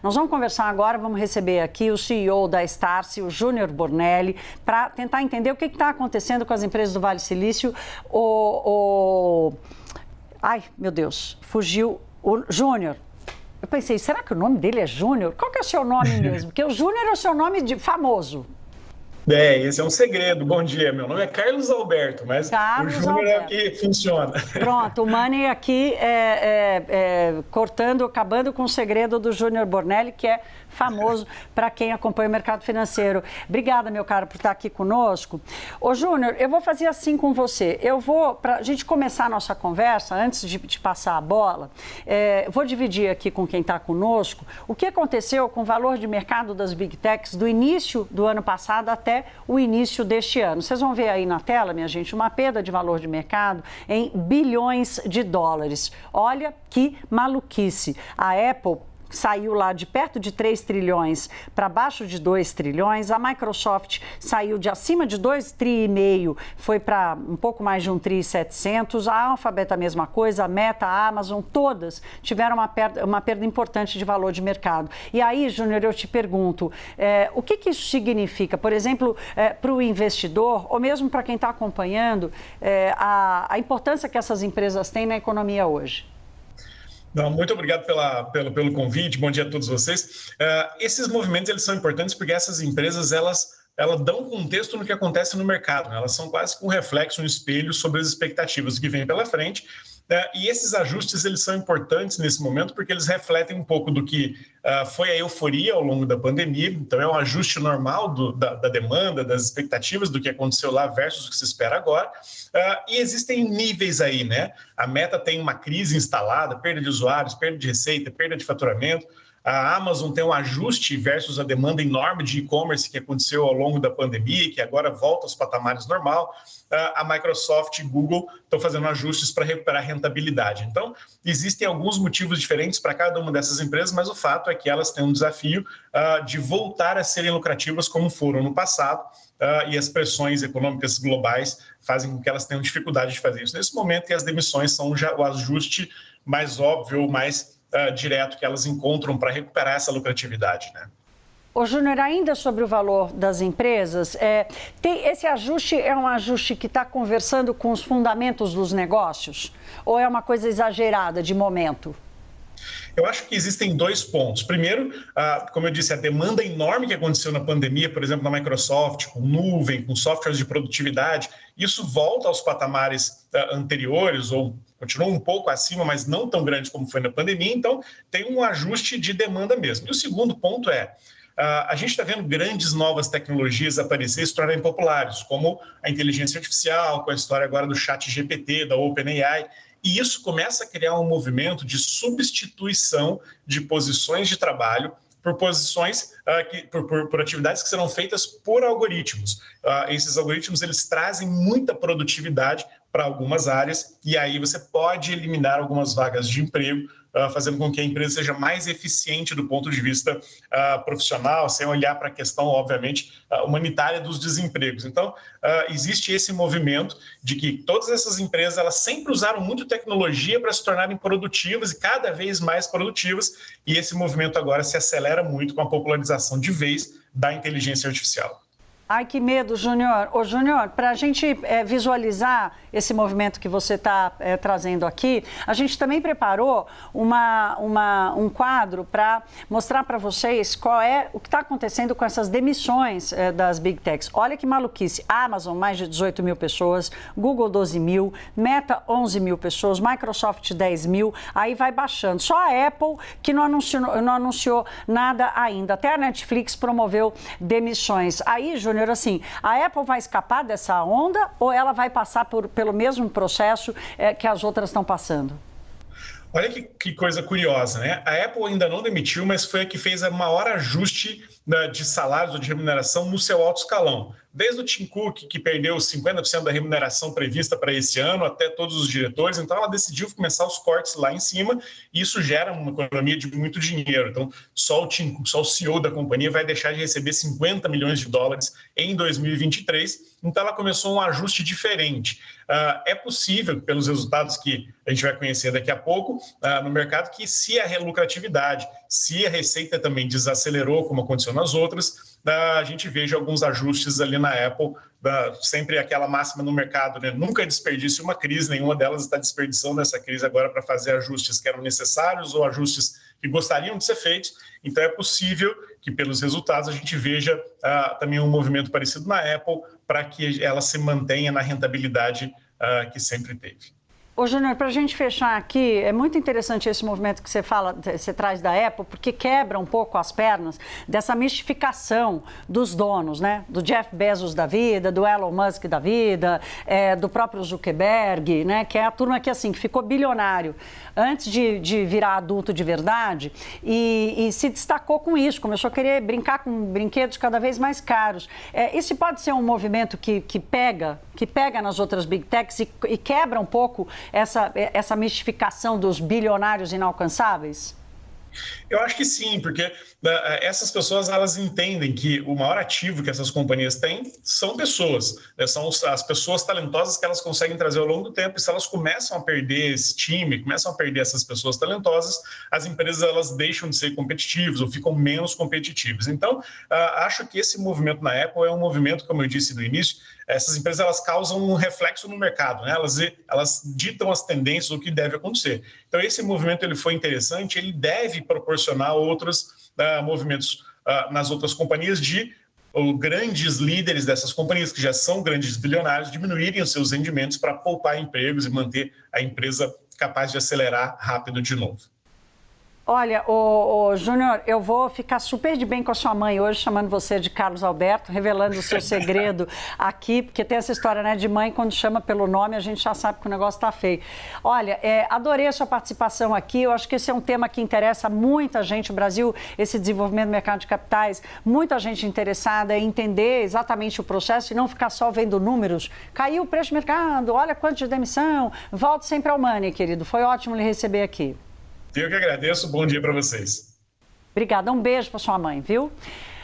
Nós vamos conversar agora, vamos receber aqui o CEO da Starcy, o Júnior Bornelli, para tentar entender o que está acontecendo com as empresas do Vale Silício. Ai, meu Deus, fugiu o Júnior. Eu pensei, será que o nome dele é Júnior? Qual que é o seu nome mesmo? Porque o Júnior é o seu nome famoso. Esse é um segredo. Bom dia, meu nome é Carlos Alberto, mas Carlos o Júnior é o que funciona. Pronto, o Money aqui acabando com o segredo do Júnior Bornelli, que é famoso para quem acompanha o mercado financeiro. Obrigada, meu caro, por estar aqui conosco. Ô, Júnior, eu vou fazer assim com você. Para a gente começar a nossa conversa, antes de te passar a bola, vou dividir aqui com quem está conosco o que aconteceu com o valor de mercado das Big Techs do início do ano passado até o início deste ano. Vocês vão ver aí na tela, minha gente, uma perda de valor de mercado em bilhões de dólares. Olha que maluquice. A Apple saiu lá de perto de 3 trilhões para baixo de 2 trilhões. A Microsoft saiu de acima de 2,5 tri, foi para um pouco mais de 1,7 tri. A Alphabet a mesma coisa, a Meta, a Amazon, todas tiveram uma perda importante de valor de mercado. E aí, Júnior, eu te pergunto, o que isso significa, por exemplo, para o investidor, ou mesmo para quem está acompanhando, a importância que essas empresas têm na economia hoje? Não, muito obrigado pelo convite, bom dia a todos vocês. Esses movimentos eles são importantes porque essas empresas elas dão contexto no que acontece no mercado, né? Elas são quase que um reflexo, um espelho sobre as expectativas que vem pela frente. E esses ajustes eles são importantes nesse momento porque eles refletem um pouco do que foi a euforia ao longo da pandemia. Então é um ajuste normal da demanda, das expectativas do que aconteceu lá versus o que se espera agora. E existem níveis aí, né? A Meta tem uma crise instalada, perda de usuários, perda de receita, perda de faturamento. A Amazon tem um ajuste versus a demanda enorme de e-commerce que aconteceu ao longo da pandemia, que agora volta aos patamares normal. A Microsoft e Google estão fazendo ajustes para recuperar a rentabilidade. Então, existem alguns motivos diferentes para cada uma dessas empresas, mas o fato é que elas têm um desafio de voltar a serem lucrativas como foram no passado, e as pressões econômicas globais fazem com que elas tenham dificuldade de fazer isso nesse momento, e as demissões são já o ajuste mais óbvio, mais direto que elas encontram para recuperar essa lucratividade, né? Ô, Júnior, ainda sobre o valor das empresas, esse ajuste é um ajuste que está conversando com os fundamentos dos negócios? Ou é uma coisa exagerada de momento? Eu acho que existem dois pontos. Primeiro, como eu disse, a demanda enorme que aconteceu na pandemia, por exemplo, na Microsoft, com nuvem, com softwares de produtividade, isso volta aos patamares anteriores, ou continua um pouco acima, mas não tão grande como foi na pandemia, então tem um ajuste de demanda mesmo. E o segundo ponto a gente está vendo grandes novas tecnologias aparecer e se tornarem populares, como a inteligência artificial, com a história agora do ChatGPT, da OpenAI, e isso começa a criar um movimento de substituição de posições de trabalho por posições, por atividades que serão feitas por algoritmos. Esses algoritmos eles trazem muita produtividade para algumas áreas e aí você pode eliminar algumas vagas de emprego, fazendo com que a empresa seja mais eficiente do ponto de vista profissional, sem olhar para a questão, obviamente, humanitária dos desempregos. Então, existe esse movimento de que todas essas empresas elas sempre usaram muito tecnologia para se tornarem produtivas e cada vez mais produtivas, e esse movimento agora se acelera muito com a popularização de vez da inteligência artificial. Ai, que medo, Júnior. Ô, Júnior, para a gente visualizar esse movimento que você está trazendo aqui, a gente também preparou um quadro para mostrar para vocês qual é o que está acontecendo com essas demissões das Big Techs. Olha que maluquice. Amazon, mais de 18 mil pessoas, Google, 12 mil, Meta, 11 mil pessoas, Microsoft, 10 mil, aí vai baixando. Só a Apple que não anunciou nada ainda. Até a Netflix promoveu demissões. Aí, Júnior, assim, a Apple vai escapar dessa onda ou ela vai passar pelo mesmo processo que as outras estão passando? Olha que coisa curiosa, né? A Apple ainda não demitiu, mas foi a que fez o maior ajuste de salários ou de remuneração no seu alto escalão. Desde o Tim Cook, que perdeu 50% da remuneração prevista para esse ano, até todos os diretores. Então, ela decidiu começar os cortes lá em cima e isso gera uma economia de muito dinheiro. Então, só o CEO da companhia vai deixar de receber 50 milhões de dólares em 2023. Então, ela começou um ajuste diferente. É possível, pelos resultados que a gente vai conhecer daqui a pouco, no mercado, que se a lucratividade se a receita também desacelerou, como aconteceu nas outras, a gente veja alguns ajustes ali na Apple, sempre aquela máxima no mercado, né? Nunca desperdice uma crise, nenhuma delas está desperdiçando essa crise agora para fazer ajustes que eram necessários ou ajustes que gostariam de ser feitos. Então é possível que pelos resultados a gente veja também um movimento parecido na Apple para que ela se mantenha na rentabilidade que sempre teve. Ô, Júnior, para a gente fechar aqui, é muito interessante esse movimento que você traz da Apple, porque quebra um pouco as pernas dessa mistificação dos donos, né? Do Jeff Bezos da vida, do Elon Musk da vida, do próprio Zuckerberg, né? Que é a turma que, assim, que ficou bilionário antes de virar adulto de verdade e se destacou com isso, começou a querer brincar com brinquedos cada vez mais caros. Esse pode ser um movimento que pega nas outras Big Techs e quebra um pouco essa mistificação dos bilionários inalcançáveis? Eu acho que sim, porque essas pessoas elas entendem que o maior ativo que essas companhias têm são pessoas, né? São as pessoas talentosas que elas conseguem trazer ao longo do tempo, e se elas começam a perder esse time, começam a perder essas pessoas talentosas, as empresas elas deixam de ser competitivas ou ficam menos competitivas. Então, acho que esse movimento na Apple é um movimento, como eu disse no início, essas empresas elas causam um reflexo no mercado, né? Elas ditam as tendências do que deve acontecer. Então, esse movimento ele foi interessante, ele deve proporcionar outros movimentos nas outras companhias grandes líderes dessas companhias, que já são grandes bilionários, diminuírem os seus rendimentos para poupar empregos e manter a empresa capaz de acelerar rápido de novo. Olha, Júnior, eu vou ficar super de bem com a sua mãe hoje, chamando você de Carlos Alberto, revelando o seu segredo aqui, porque tem essa história, né, de mãe, quando chama pelo nome, a gente já sabe que o negócio tá feio. Olha, adorei a sua participação aqui, eu acho que esse é um tema que interessa muita gente, o Brasil, esse desenvolvimento do mercado de capitais, muita gente interessada em entender exatamente o processo e não ficar só vendo números. Caiu o preço do mercado, olha quanto de demissão, volte sempre ao Money, querido, foi ótimo lhe receber aqui. Eu que agradeço, bom dia para vocês. Obrigada, um beijo para sua mãe, viu?